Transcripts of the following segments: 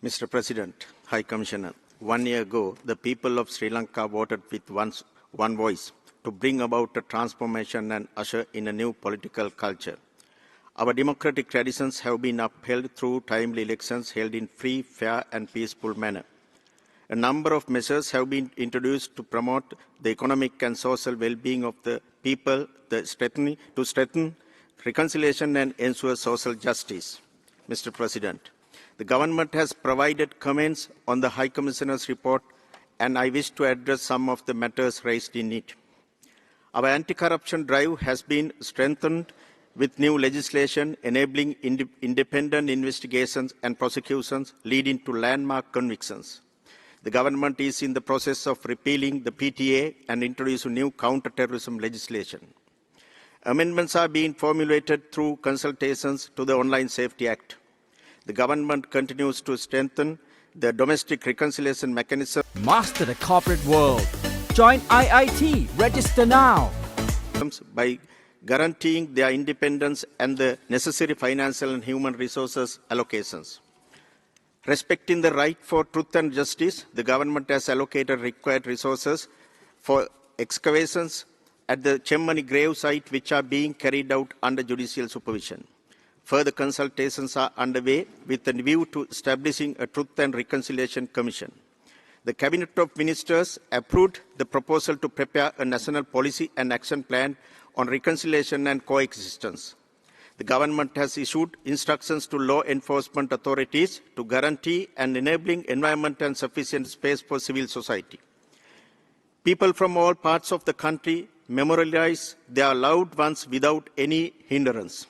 Mr. President, High Commissioner, 1 year ago, the people of Sri Lanka voted with one voice to bring about a transformation and usher in a new political culture. Our democratic traditions have been upheld through timely elections held in free, fair and peaceful manner. A number of measures have been introduced to promote the economic and social well-being of the people to strengthen reconciliation and ensure social justice. Mr. President, the government has provided comments on the High Commissioner's report, and I wish to address some of the matters raised in it. Our anti-corruption drive has been strengthened with new legislation enabling independent investigations and prosecutions leading to landmark convictions. The government is in the process of repealing the PTA and introducing new counter-terrorism legislation. Amendments are being formulated through consultations to the Online Safety Act. The government continues to strengthen the domestic reconciliation mechanism. Master the corporate world. Join IIT. Register now. By guaranteeing their independence and the necessary financial and human resources allocations. Respecting the right for truth and justice, the government has allocated required resources for excavations at the Chemmani grave site, which are being carried out under judicial supervision. Further consultations are underway with a view to establishing a Truth and Reconciliation Commission. The Cabinet of Ministers approved the proposal to prepare a national policy and action plan on reconciliation and coexistence. The government has issued instructions to law enforcement authorities to guarantee and enabling environment and sufficient space for civil society. People from all parts of the country memorialize their loved ones without any hindrance.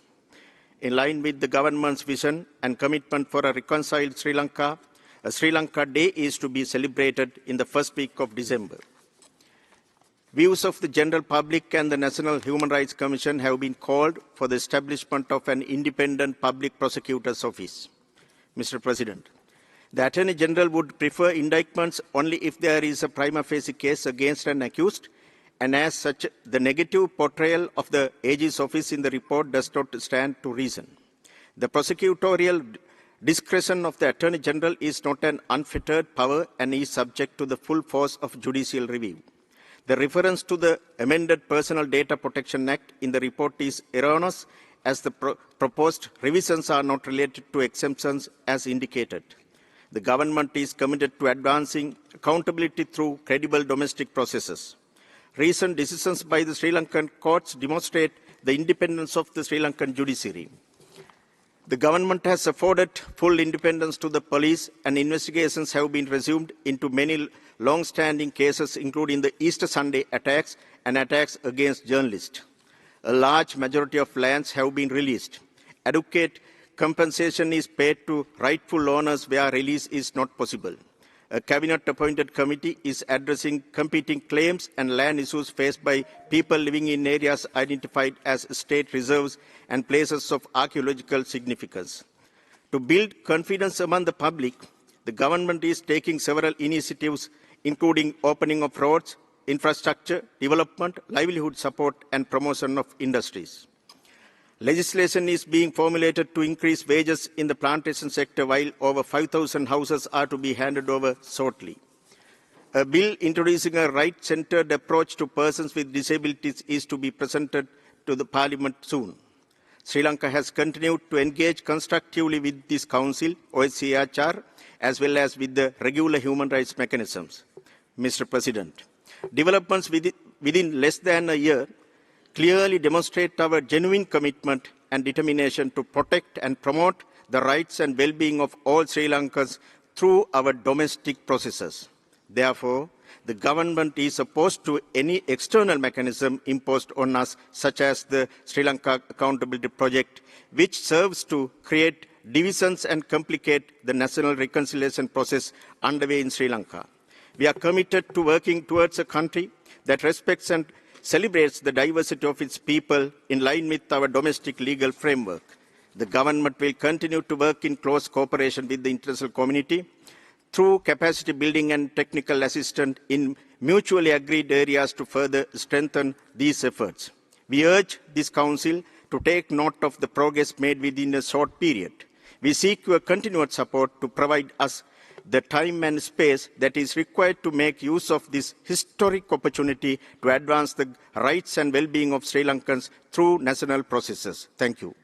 In line with the government's vision and commitment for a reconciled Sri Lanka, a Sri Lanka Day is to be celebrated in the first week of December. Views of the general public and the National Human Rights Commission have been called for the establishment of an independent public prosecutor's office. Mr. President, the Attorney General would prefer indictments only if there is a prima facie case against an accused, and as such, the negative portrayal of the AG's office in the report does not stand to reason. The prosecutorial discretion of the Attorney General is not an unfettered power and is subject to the full force of judicial review. The reference to the amended Personal Data Protection Act in the report is erroneous, as the proposed revisions are not related to exemptions as indicated. The government is committed to advancing accountability through credible domestic processes. Recent decisions by the Sri Lankan courts demonstrate the independence of the Sri Lankan judiciary. The government has afforded full independence to the police, and investigations have been resumed into many long-standing cases, including the Easter Sunday attacks and attacks against journalists. A large majority of lands have been released. Adequate compensation is paid to rightful owners where release is not possible. A cabinet-appointed committee is addressing competing claims and land issues faced by people living in areas identified as state reserves and places of archaeological significance. To build confidence among the public, the government is taking several initiatives, including opening of roads, infrastructure, development, livelihood support, and promotion of industries. Legislation is being formulated to increase wages in the plantation sector, while over 5,000 houses are to be handed over shortly. A bill introducing a right-centered approach to persons with disabilities is to be presented to the Parliament soon. Sri Lanka has continued to engage constructively with this Council, OHCHR, as well as with the regular human rights mechanisms. Mr. President, developments within less than a year clearly demonstrate our genuine commitment and determination to protect and promote the rights and well-being of all Sri Lankans through our domestic processes. Therefore, the government is opposed to any external mechanism imposed on us, such as the Sri Lanka Accountability Project, which serves to create divisions and complicate the national reconciliation process underway in Sri Lanka. We are committed to working towards a country that respects and celebrates the diversity of its people in line with our domestic legal framework. The government will continue to work in close cooperation with the international community through capacity building and technical assistance in mutually agreed areas to further strengthen these efforts. We urge this Council to take note of the progress made within a short period. We seek your continued support to provide us the time and space that is required to make use of this historic opportunity to advance the rights and well-being of Sri Lankans through national processes. Thank you.